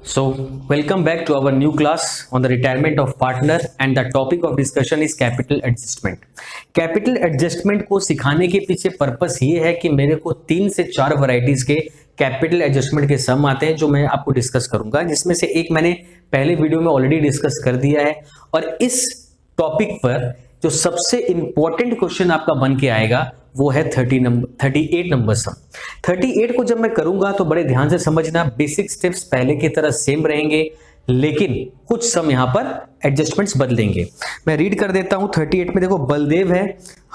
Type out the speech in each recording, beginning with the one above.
So, welcome back to our new class on the retirement of partner and the topic of discussion is capital adjustment. Capital adjustment को सिखाने के पीछे purpose ये है कि मेरे को 3 से 4 वैरायटीज के कैपिटल एडजस्टमेंट के सम आते हैं जो मैं आपको डिस्कस करूंगा, जिसमें से एक मैंने पहले वीडियो में ऑलरेडी डिस्कस कर दिया है। और इस टॉपिक पर जो सबसे इंपॉर्टेंट क्वेश्चन आपका बन के आएगा वो है 38 नंबर सम। 38 को जब मैं करूंगा तो बड़े ध्यान से समझना, बेसिक स्टेप्स पहले की तरह सेम रहेंगे, लेकिन कुछ सम यहां पर एडजस्टमेंट्स बदलेंगे। मैं रीड कर देता हूं। 38 में देखो, बलदेव है,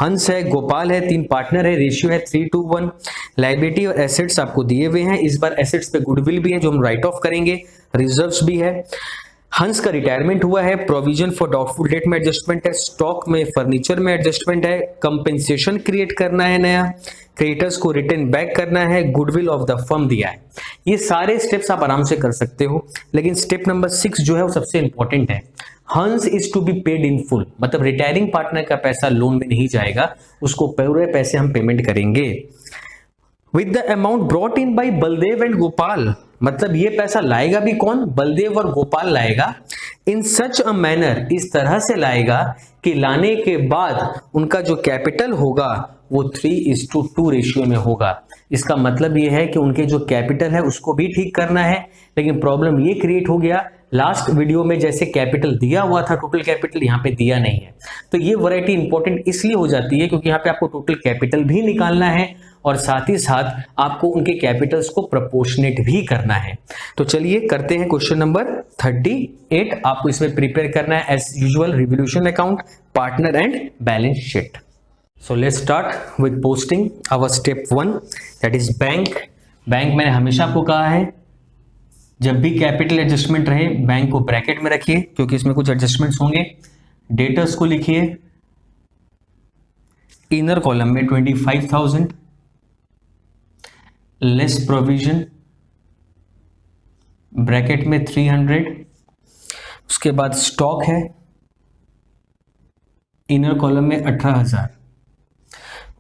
हंस है, गोपाल है, 3 पार्टनर है, रेशियो है 3:1। लायबिलिटी और एसेट्स आपको दिए हुए हैं। इस बार एसेट्स पे गुडविल भी है जो हम राइट ऑफ करेंगे, रिजर्व्स भी है। हंस का रिटायरमेंट हुआ है, प्रोविजन फॉर डाउटफुल डेट में एडजस्टमेंट है, स्टॉक में फर्नीचर में एडजस्टमेंट है, कंपेंसेशन क्रिएट करना है नया, क्रेडिटर्स को रिटर्न बैक करना है, गुडविल ऑफ द फर्म दिया है। ये सारे स्टेप्स आप आराम से कर सकते हो, लेकिन स्टेप नंबर 6 जो है वो सबसे इंपॉर्टेंट है। Hence is to be paid in full, मतलब रिटायरिंग पार्टनर का पैसा लोन में नहीं जाएगा, उसको पूरे पैसे हम पेमेंट करेंगे। With the amount brought in by Baldev and Gopal, मतलब ये पैसा लाएगा भी कौन? बलदेव और गोपाल लाएगा। इन सच अ मैनर, इस तरह से लाएगा कि लाने के बाद उनका जो कैपिटल होगा वो 3:2 रेशियो में होगा। इसका मतलब ये है कि उनके जो कैपिटल है उसको भी ठीक करना है, लेकिन प्रॉब्लम ये क्रिएट हो गया, लास्ट वीडियो में जैसे कैपिटल दिया हुआ था, टोटल कैपिटल यहाँ पे दिया नहीं है। तो ये वैरायटी इंपॉर्टेंट इसलिए हो जाती है क्योंकि यहाँ पे आपको टोटल कैपिटल भी निकालना है और साथ ही साथ आपको उनके कैपिटल्स को प्रोपोर्शनेट भी करना है। तो चलिए करते हैं क्वेश्चन नंबर 38। आपको इसमें प्रिपेयर करना है as usual revaluation account, partner and balance sheet. So let's start with posting our step 1, that is bank. Bank मैंने हमेशा आपको कहा है जब भी कैपिटल एडजस्टमेंट रहे बैंक को ब्रैकेट में रखिए क्योंकि इसमें कुछ एडजस्टमेंट्स होंगे। डेटर्स को लिखिए इनर कॉलम में 25,000 लेस प्रोविजन ब्रैकेट में 300। उसके बाद स्टॉक है इनर कॉलम में 18,000।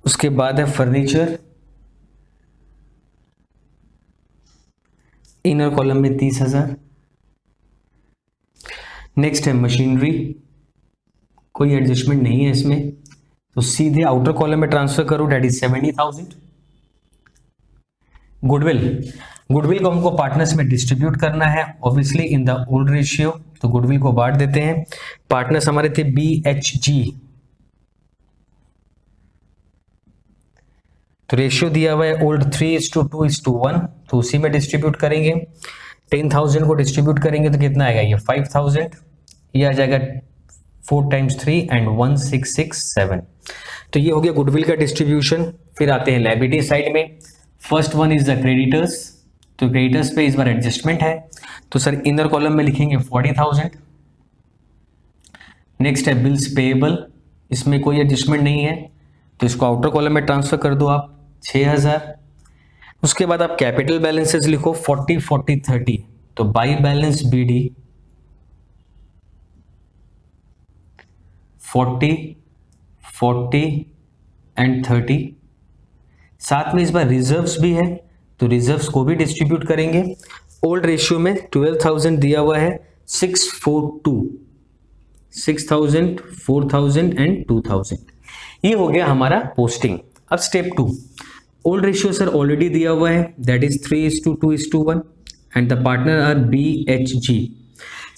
उसके बाद है फर्नीचर इनर कॉलम में 30,000। नेक्स्ट है मशीनरी, कोई एडजस्टमेंट नहीं है इसमें, तो सीधे आउटर कॉलम में ट्रांसफर करो, डेट इज 70,000। गुडविल को हमको पार्टनर्स में डिस्ट्रीब्यूट करना है, obviously in the old ratio, तो गुडविल को बांट देते हैं। पार्टनर्स हमारे थे BHG, तो रेशियो दिया हुआ है ओल्ड 3:2:1, तो उसी में डिस्ट्रीब्यूट करेंगे। 10,000 को डिस्ट्रीब्यूट करेंगे तो कितना आएगा? ये 5,000, ये आ जाएगा 4 × 3 एंड 1667। तो ये हो गया गुडविल का डिस्ट्रीब्यूशन। फिर आते हैं लायबिलिटी साइड में। First one is the creditors, तो क्रेडिटर्स पे इस बार एडजस्टमेंट है, तो सर इनर कॉलम में लिखेंगे 40,000। नेक्स्ट है बिल्स पेएबल, इसमें कोई एडजस्टमेंट नहीं है, तो इसको आउटर कॉलम में ट्रांसफर कर दो आप 6,000। उसके बाद आप कैपिटल बैलेंसेस लिखो 40, 40, 30, तो बाई बैलेंस BD 40, 40 एंड 30। साथ में इस बार रिजर्व्स भी है, तो रिजर्व्स को भी डिस्ट्रीब्यूट करेंगे। ओल्ड रेशियो में 12,000 दिया हुआ है, 6,4,2, 6,000, 4,000 एंड 2,000। ये हो गया हमारा पोस्टिंग। अब step 2, old ratio sir already दिया हुआ है, that is 3:2:1 and the partner are BHG।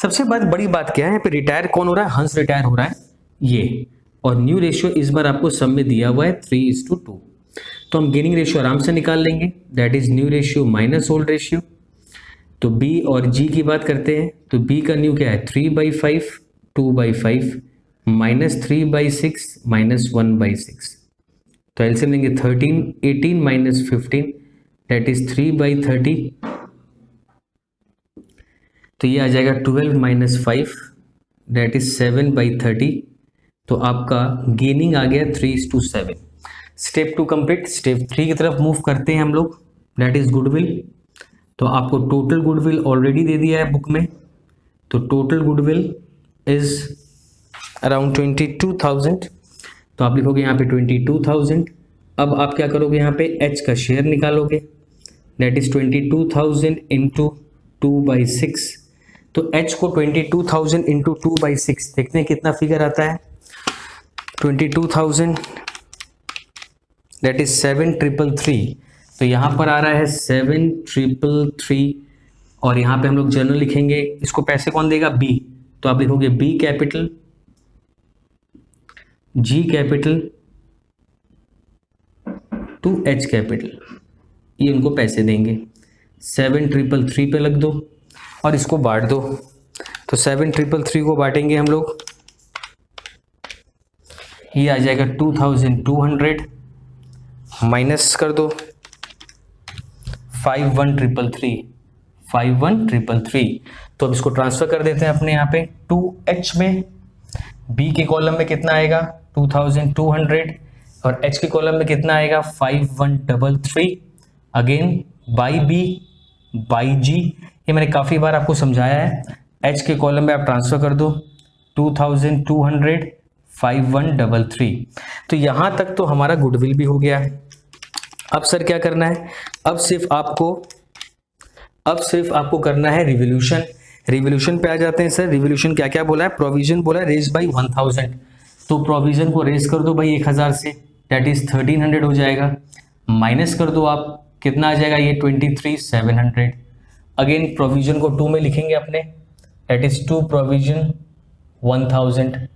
सबसे बड़ी बात क्या है, यहाँ पे रिटायर कौन हो रहा है? हंस रिटायर हो रहा है ये, और न्यू रेशियो इस बार आपको सब में दिया हुआ है 3:2, तो हम गेनिंग रेशियो आराम से निकाल लेंगे, that is new ratio minus old ratio. तो B और G की बात करते हैं, तो B का न्यू क्या है? 3/5, 2/5 माइनस 3/6 माइनस 1/6, तो एलसीएम लेंगे 13, 18 माइनस 15, दैट इज 3/30, तो ये आ जाएगा 12 माइनस 5, दैट इज 7/30, तो आपका गेनिंग आ गया 3:7। Step 2 complete. स्टेप 3 की तरफ मूव करते हैं हम लोग, दैट इज गुडविल। तो आपको टोटल गुडविल ऑलरेडी दे दिया है बुक में, तो टोटल गुडविल इज अराउंड 22,000, तो आप लिखोगे यहाँ पे 22,000। अब आप क्या करोगे? यहाँ पे H का शेयर निकालोगे, दैट इज 22,000 इंटू 2/6, तो h को 22,000 इंटू 2/6 देखते हैं कितना फिगर आता है। 22,000 दैट इज 7,333, तो यहाँ पर आ रहा है 7,333 और यहाँ पे हम लोग जर्नल लिखेंगे। इसको पैसे कौन देगा? बी, तो आप लिखोगे B capital, G capital to H capital, ये उनको पैसे देंगे। 7,333 पे लग दो और इसको बांट दो, तो 7,333 को बांटेंगे हम लोग, ये आ जाएगा 2,200 माइनस कर दो 51,333, तो अब इसको ट्रांसफर कर देते हैं अपने यहाँ पे 2h में। b के कॉलम में कितना आएगा? 2,200 और h के कॉलम में कितना आएगा? 5133। Again by b by g, ये मैंने काफ़ी बार आपको समझाया है। h के कॉलम में आप ट्रांसफर कर दो 2,200 5133, तो यहाँ तक तो हमारा गुडविल भी हो गया। अब सर क्या करना है? अब सिर्फ आपको करना है रिवोल्यूशन। रिवोल्यूशन पे आ जाते हैं सर। रिवोल्यूशन क्या क्या बोला है? प्रोविजन बोला है रेज बाई 1000, तो प्रोविजन को रेज कर दो भाई 1000 से, दैट इज 1300 हो जाएगा। माइनस कर दो आप, कितना आ जाएगा? ये 23,700। अगेन प्रोविजन को 2 में लिखेंगे अपने, दैट इज 2 प्रोविजन 1000,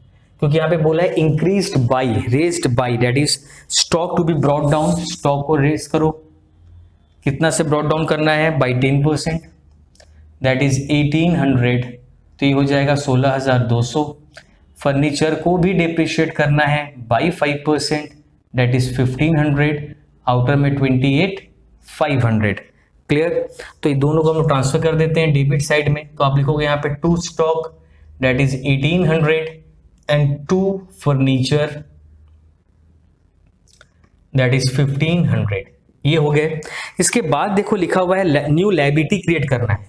क्योंकि यहाँ पे बोला है increased by, raised by, that is stock to be brought down. Stock को रेज करो, कितना से ब्रॉट डाउन करना है? बाई 10%, दैट इज 1800, तो ये हो जाएगा 16,200। फर्नीचर को भी डिप्रिशिएट करना है बाई 5%, दैट इज 1500, आउटर में 28,500। क्लियर? तो ये दोनों को हम ट्रांसफर कर देते हैं डेबिट साइड में, तो आप लिखोगे यहाँ पे 2 stock that is 1800 and 2 furniture that is 1500, ये हो गए। इसके बाद देखो लिखा हुआ है न्यू लायबिलिटी क्रिएट करना है,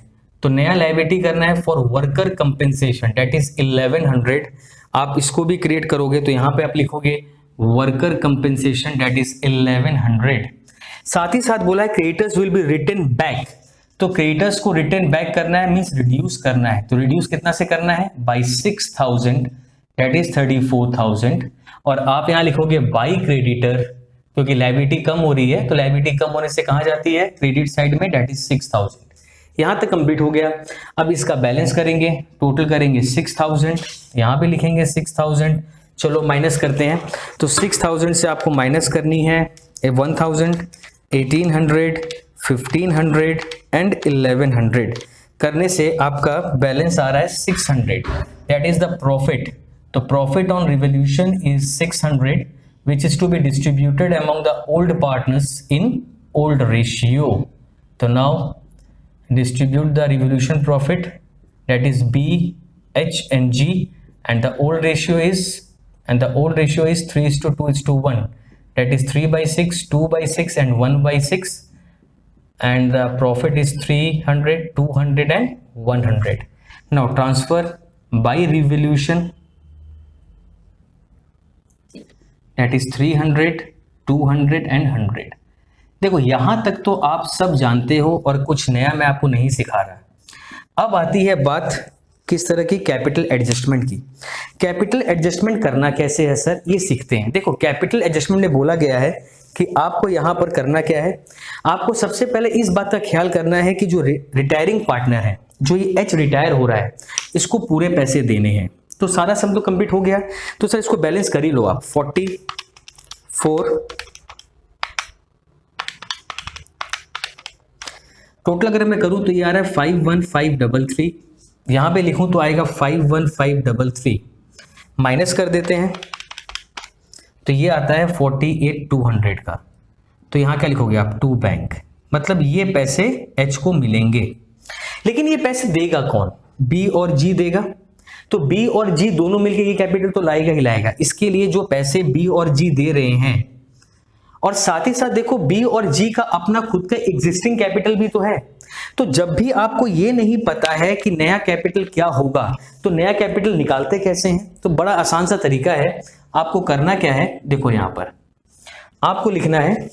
तो नया लायबिलिटी करना है for worker compensation that is 1100। आप इसको भी क्रिएट करोगे तो यहाँ पे आप लिखोगे वर्कर कंपेंसेशन दैट इज 1100। साथ ही साथ बोला है creditors will be return back, तो क्रेडिटर्स को रिटर्न बैक करना है मींस रिड्यूस करना है, तो रिड्यूस कितना से करना है? By 6,000 that is 34,000। और आप यहाँ लिखोगे बाई क्रेडिटर, क्योंकि लायबिलिटी कम हो रही है, तो लायबिलिटी कम होने से कहाँ जाती है? क्रेडिट साइड में, दैट इज 6,000। यहाँ तक कंप्लीट हो गया। अब इसका बैलेंस करेंगे, टोटल करेंगे 6,000, यहाँ पे लिखेंगे 6,000। चलो माइनस करते हैं, तो 6,000 से आपको माइनस करनी है 1,000, 1,800, 1,500 एंड 1,100। करने से आपका बैलेंस आ रहा है 600, दैट इज द प्रॉफिट। तो profit on revolution is 600 which is to be distributed among the old partners in old ratio. So now distribute the revolution profit, that is B, H and G, and the old ratio is 3:2:1, that is 3/6, 2/6 and 1/6, and the profit is 300, 200 and 100. Now transfer by revolution, that is 300, 200 and 100। देखो यहां तक तो आप सब जानते हो और कुछ नया मैं आपको नहीं सिखा रहा। अब आती है बात किस तरह की? कैपिटल एडजस्टमेंट की। कैपिटल एडजस्टमेंट करना कैसे है सर, ये सीखते हैं। देखो कैपिटल एडजस्टमेंट में बोला गया है कि आपको यहां पर करना क्या है? आपको सबसे पहले इस बात का ख्याल करना है कि जो रिटायरिंग पार्टनर है, जो ये एच रिटायर हो रहा है, इसको पूरे पैसे देने हैं। तो सारा सम तो कंप्लीट हो गया, तो सर इसको बैलेंस कर ही लो आप। 44 टोटल अगर मैं करूं तो ये आ रहा है 51533, यहां पे लिखूं तो आएगा 51533, माइनस कर देते हैं तो ये आता है 48,200 का। तो यहां क्या लिखोगे आप? टू बैंक, मतलब ये पैसे एच को मिलेंगे। लेकिन ये पैसे देगा कौन? बी और जी देगा। तो बी और जी दोनों मिलकर ये कैपिटल तो लाएगा ही लाएगा। इसके लिए जो पैसे बी और जी दे रहे हैं, और साथ ही साथ देखो बी और जी का अपना खुद का एग्जिस्टिंग कैपिटल भी तो है। तो जब भी आपको ये नहीं पता है कि नया कैपिटल क्या होगा, तो नया कैपिटल निकालते कैसे हैं? तो बड़ा आसान सा तरीका है। आपको करना क्या है? देखो यहां पर आपको लिखना है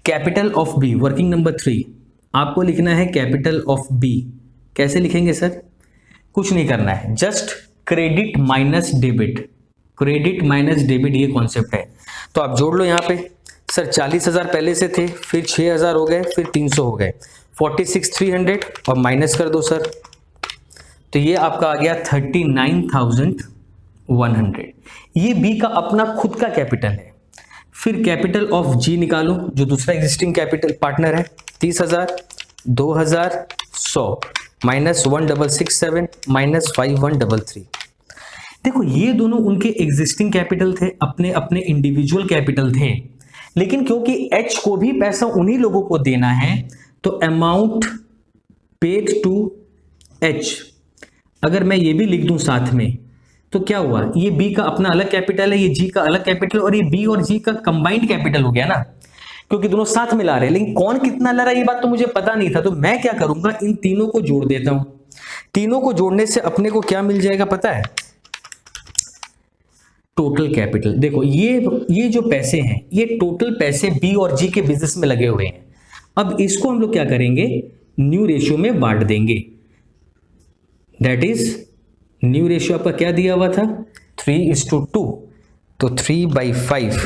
capital of B, working number 3, आपको लिखना है कैपिटल ऑफ बी। कैसे लिखेंगे सर? कुछ नहीं करना है, just credit minus debit, credit minus debit, ये कॉन्सेप्ट है। तो आप जोड़ लो यहाँ पे। सर 40,000 पहले से थे, फिर 6,000 हो गए, फिर 300 हो गए, 46,300 और माइनस कर दो सर, तो ये आपका आ गया 39,100। ये बी का अपना खुद का कैपिटल है। फिर कैपिटल ऑफ जी निकालो, जो दूसरा एग्जिस्टिंग कैपिटल पार्टनर है, 30,000, 2,000, 100, माइनस 1,667 माइनस 5,133। देखो ये दोनों उनके एग्जिस्टिंग कैपिटल थे, अपने अपने इंडिविजुअल कैपिटल थे, लेकिन क्योंकि एच को भी पैसा उन्हीं लोगों को देना है, तो अमाउंट पेड टू एच अगर मैं ये भी लिख दूं साथ में, तो क्या हुआ, ये बी का अपना अलग कैपिटल है, ये जी का अलग कैपिटल, और ये बी और जी का कंबाइंड कैपिटल हो गया ना, क्योंकि दोनों साथ में ला रहे हैं। लेकिन कौन कितना ला रहा है ये बात तो मुझे पता नहीं था, तो मैं क्या करूंगा, इन तीनों को जोड़ देता हूं। तीनों को जोड़ने से अपने को क्या मिल जाएगा पता है? Total capital. देखो ये जो पैसे हैं, ये टोटल पैसे बी और जी के बिजनेस में लगे हुए हैं। अब इसको हम लोग क्या करेंगे, न्यू रेशियो में बांट देंगे। दैट इज न्यू रेशियो आपका क्या दिया हुआ था, 3:2, तो 3/5,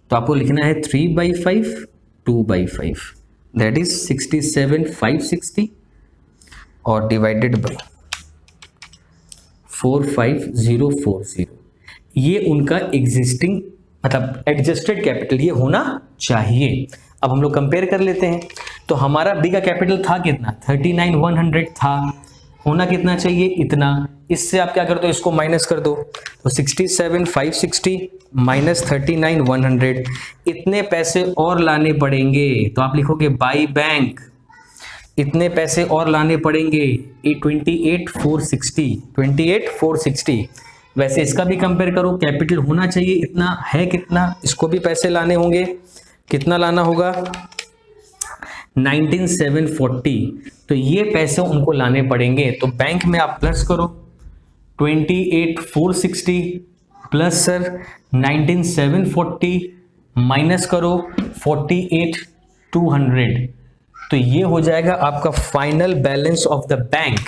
तो आपको लिखना है 3/5, 2/5, दैट इज 67,560 और डिवाइडेड बाय 45040। ये उनका एग्जिस्टिंग मतलब एडजस्टेड कैपिटल ये होना चाहिए। अब हम लोग कंपेयर कर लेते हैं, तो हमारा बी का कैपिटल था कितना, 39,100 था, होना कितना चाहिए, इतना। इससे आप क्या कर दो, इसको माइनस कर दो, तो 67,560 माइनस 39,100, इतने पैसे और लाने पड़ेंगे। तो आप लिखोगे बाई बैंक, इतने पैसे और लाने पड़ेंगे, 28,460। वैसे इसका भी कंपेयर करो, कैपिटल होना चाहिए इतना, है कितना, इसको भी पैसे लाने होंगे, कितना लाना होगा, 19,740, तो ये पैसे उनको लाने पड़ेंगे। तो बैंक में आप प्लस करो 28,460 प्लस सर 19,740 माइनस करो 48,200, तो ये हो जाएगा आपका final balance of the bank.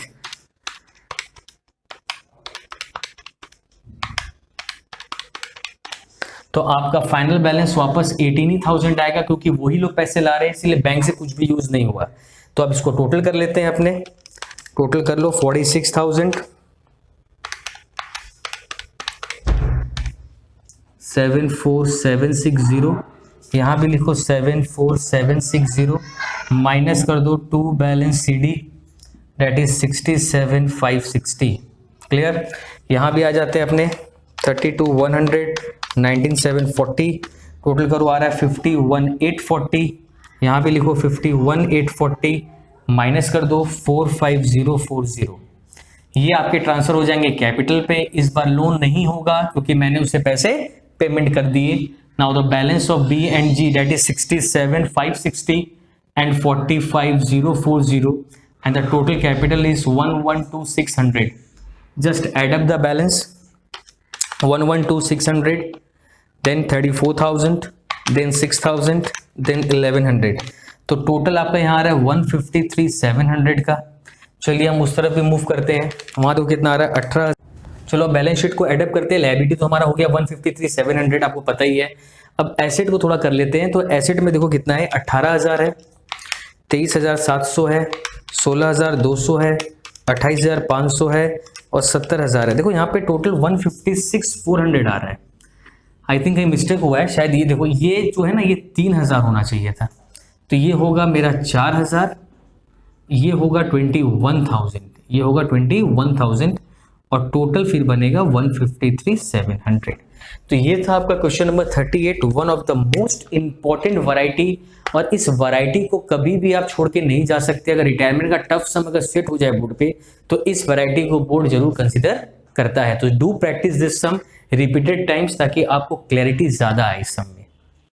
तो आपका फाइनल बैलेंस वापस 18,000 आएगा, क्योंकि वही लोग पैसे ला रहे हैं, इसलिए बैंक से कुछ भी यूज नहीं हुआ। तो अब इसको टोटल कर लेते हैं, अपने टोटल कर लो 46,000, 74,760, यहां भी लिखो 74,760, माइनस कर दो 2 balance C D, that is 67,560। Clear? यहां भी आ जाते हैं अपने 32,100, 19,740, टोटल करो आ रहा है 51,840, यहाँ पे लिखो 51,840, माइनस कर दो 45040, ये आपके ट्रांसफर हो जाएंगे कैपिटल पे। इस बार लोन नहीं होगा क्योंकि मैंने उसे पैसे पेमेंट कर दिए। Now the balance of B and G that is 67,560 and 45,040 and the total capital is 112,600। Just add up the balance, 112,600, then 34,000, then 6,000, then 1,100, तो टोटल आपका यहाँ आ रहा है 153,700 का। चलिए हम उस तरफ भी मूव करते हैं, वहाँ तो कितना आ रहा है 18। चलो बैलेंस शीट को एडअप करते हैं। लायबिलिटी तो हमारा हो गया 153,700, आपको पता ही है। अब एसेट को थोड़ा कर लेते हैं, तो एसेट में देखो कितना है, 18,000 है, 23,700 है, 16,200 है, 28,500 है और 70,000 है। देखो यहाँ पे टोटल 156,400 आ रहा है। आई थिंक कहीं मिस्टेक हुआ है शायद, ये देखो ये जो है ना, ये 3,000 होना चाहिए था, तो ये होगा मेरा 4,000, ये होगा 21,000, ये होगा 21,000 और टोटल फिर बनेगा 153,700। तो ये था आपका question number 38, one of the most important variety. और इस वैरायटी को कभी भी आप छोड़ के नहीं जा सकते। अगर रिटायरमेंट का टफ सम अगर सेट हो जाए बोर्ड पे, तो इस वैरायटी को बोर्ड जरूर कंसिडर करता है। तो do practice this some repeated times, ताकि आपको क्लैरिटी ज्यादा आए इस सम में।